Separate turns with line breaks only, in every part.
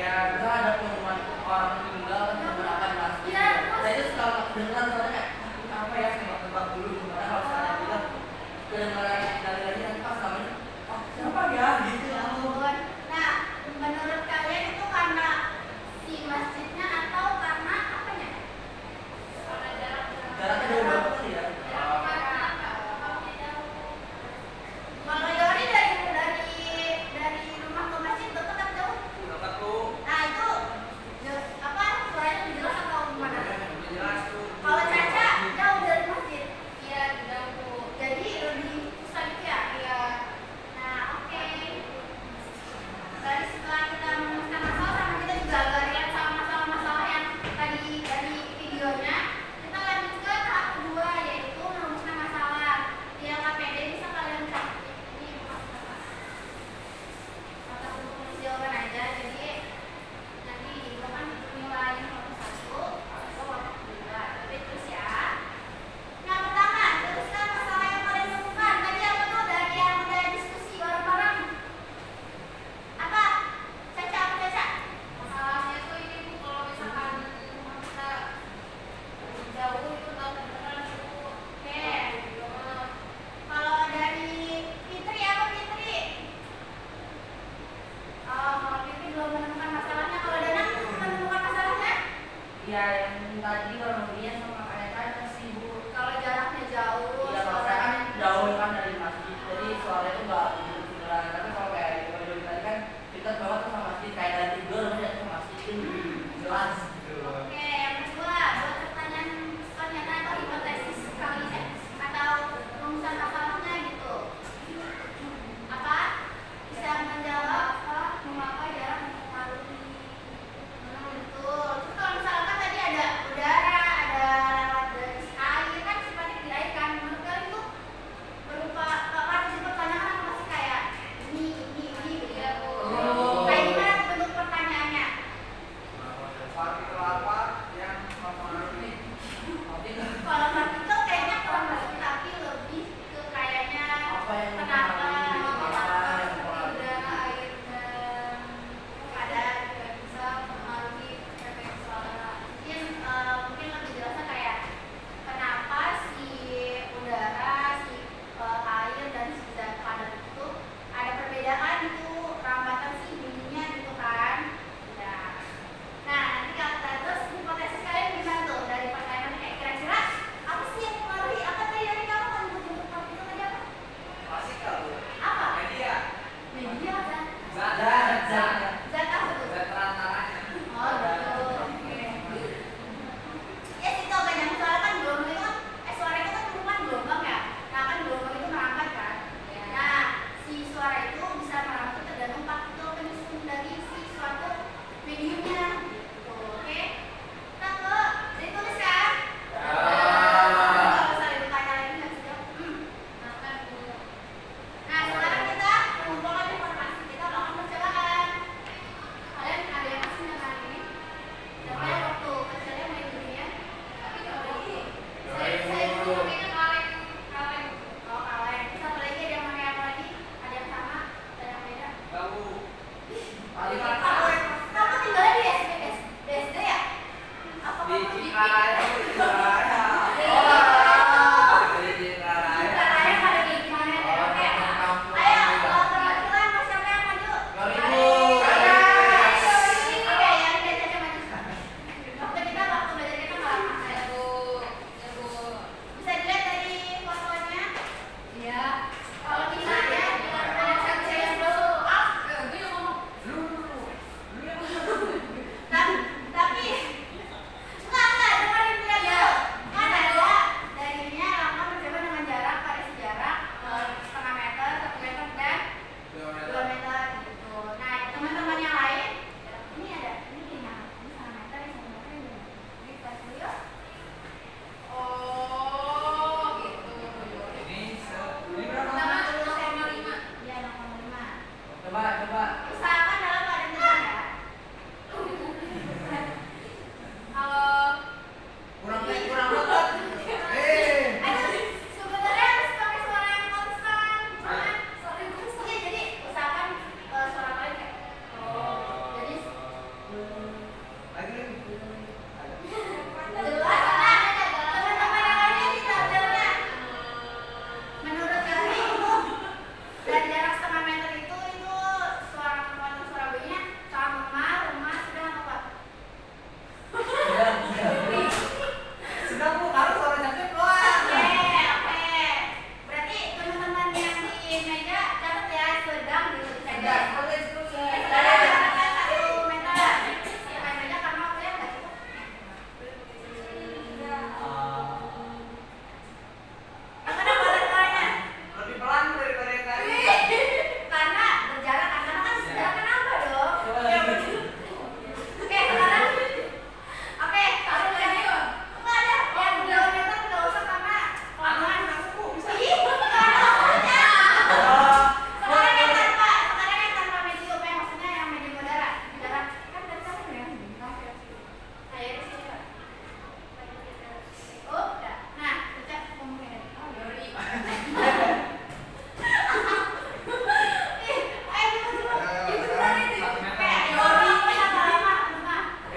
kayak misalnya ada pengumuman orang meninggal kan menggunakan masker. Saya itu suka kedengeran soalnya kayak apa ya tebak dulu gimana kalau saya bilang kedengeran dari nanti pas namanya oh siapa ya gitu ya.
Nah, menurut kalian itu karena si masjidnya atau karena apanya?
Jaraknya jauh banget kali ya.
Kalau Yori dari rumah ke masjid dekat atau jauh?
Dekat tuh.
Nah itu apa suaranya lebih jelas atau gimana?
Lebih jelas tuh.
Kalau Caca jauh dari masjid.
Iya, jauh.
Jadi lebih susah gitu ya?
Iya.
Nah oke. Tadi setelah kita menemukan masalah sama kita juga agak lihat sama masalah-masalah yang tadi dari videonya. Kita lanjut ke tahap kedua yaitu merumuskan masalah. Di LKPD bisa kalian catat ini mata untuk mengisi jawaban aja. Jadi nanti itu kan nilainya satu atau waktu kedua. Tapi terus ya. Yang pertama, teruskan masalah yang kalian temukan. Tadi apa tuh dari yang udah diskusi bareng-bareng? Apa? Caca apa Caca?
Masalahnya tuh ini Bu, kalau misalkan rumah kita jauh itu nggak kedengeran Bu.
Oke. Kalau dari Fitri apa Fitri? Oh, kalau Fitri belum menemukan masalahnya. Kalau Danang menemukan masalahnya?
Iya yang tadi orang lebihnya sama kayak tadi sih Bu.
Kalau jaraknya jauh,
Iya kalau saya kan jauh kan dari masjid jadi suaranya tuh nggak begitu kedengeran. Tapi kalau kayak di video tadi kan dekat banget tuh sama masjid kayak dari tidur aja tuh masjid itu lebih jelas gitu.
Oke, yang kedua, buat pertanyaan pernyataan atau hipotesis kalian atau rumusan masalahnya gitu. Apa? Bisa menjawab mengapa jarak mempengaruhi. Betul. Terus kalau misalkan tadi ada udara, ada lewat garis air kan sifatnya di air kan. Menurut kalian itu berupa partisi pertanyaan apa sih kayak ini gitu ya.
Oh.
Kayak gimana bentuk pertanyaannya?
Nah,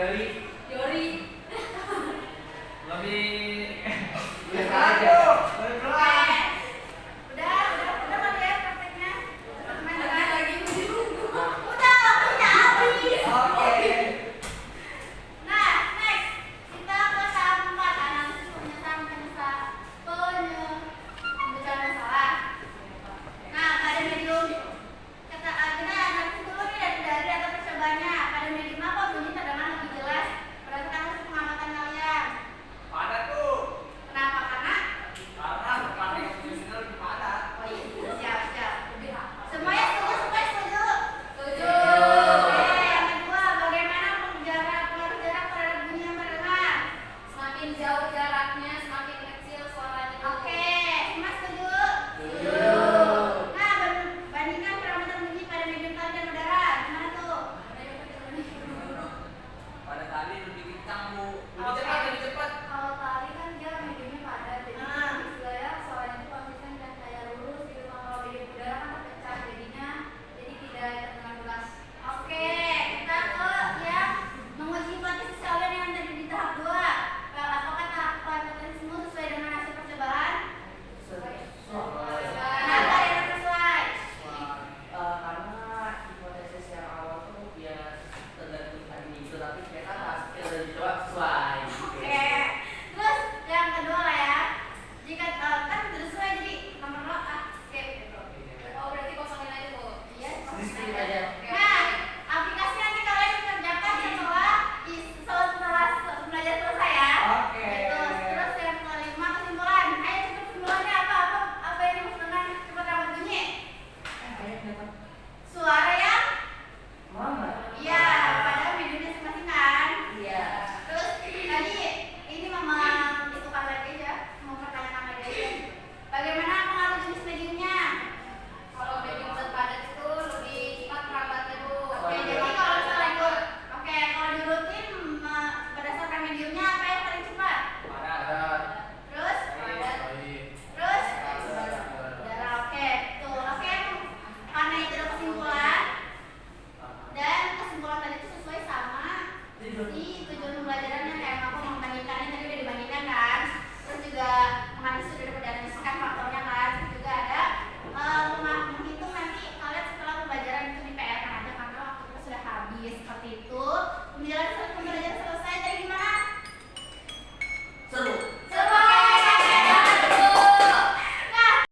Dari
Yori.
Lebih
biasa aja.
Oke. Udah kali ya prakteknya. Teman-teman.
Lagi
Udah habis.
Oke.
Nah, next kita ke tahap 4, analisis pemecahan masalah. Nah, pada medium kita analisis dulu nih dari data percobaannya. Pada medium apa bunyi terdengar lebih jelas berdasarkan hasil pengamatan kalian.
padat tuh.
Kenapa? Karena
Karena depan yang fungsional lebih padat.
oh iya, siap. Semuanya setuju.
Setuju.
Oke, yang kedua, bagaimana pengaruh jarak terhadap bunyi yang terdengar?
Semakin jauh jaraknya, semakin kecil suaranya.
Oke, semua setuju?
Setuju.
Nah, bandingkan parameter bunyi pada medium tali dan udara. Gimana tuh?
Pada tali lebih kencang bu.
Oke.
Lebih cepat.
Kalau tali kan dia mediumnya padat, jadi
Ah.
istilahnya suaranya itu konsisten dan kayak lurus gitu. Kalau medium udara kan terpecah jadinya, jadi tidak terdengar jelas.
Oke, kita ke yang menguji hipotesis kalian yang tadi di tahap 2. Apakah tahap hipotesismu sesuai dengan hasil percobaan? Kenapa tidak sesuai?
Karena hipotesis yang awal tuh ya tergantung tadi itu, tapi ternyata hasil dari coba sesuai.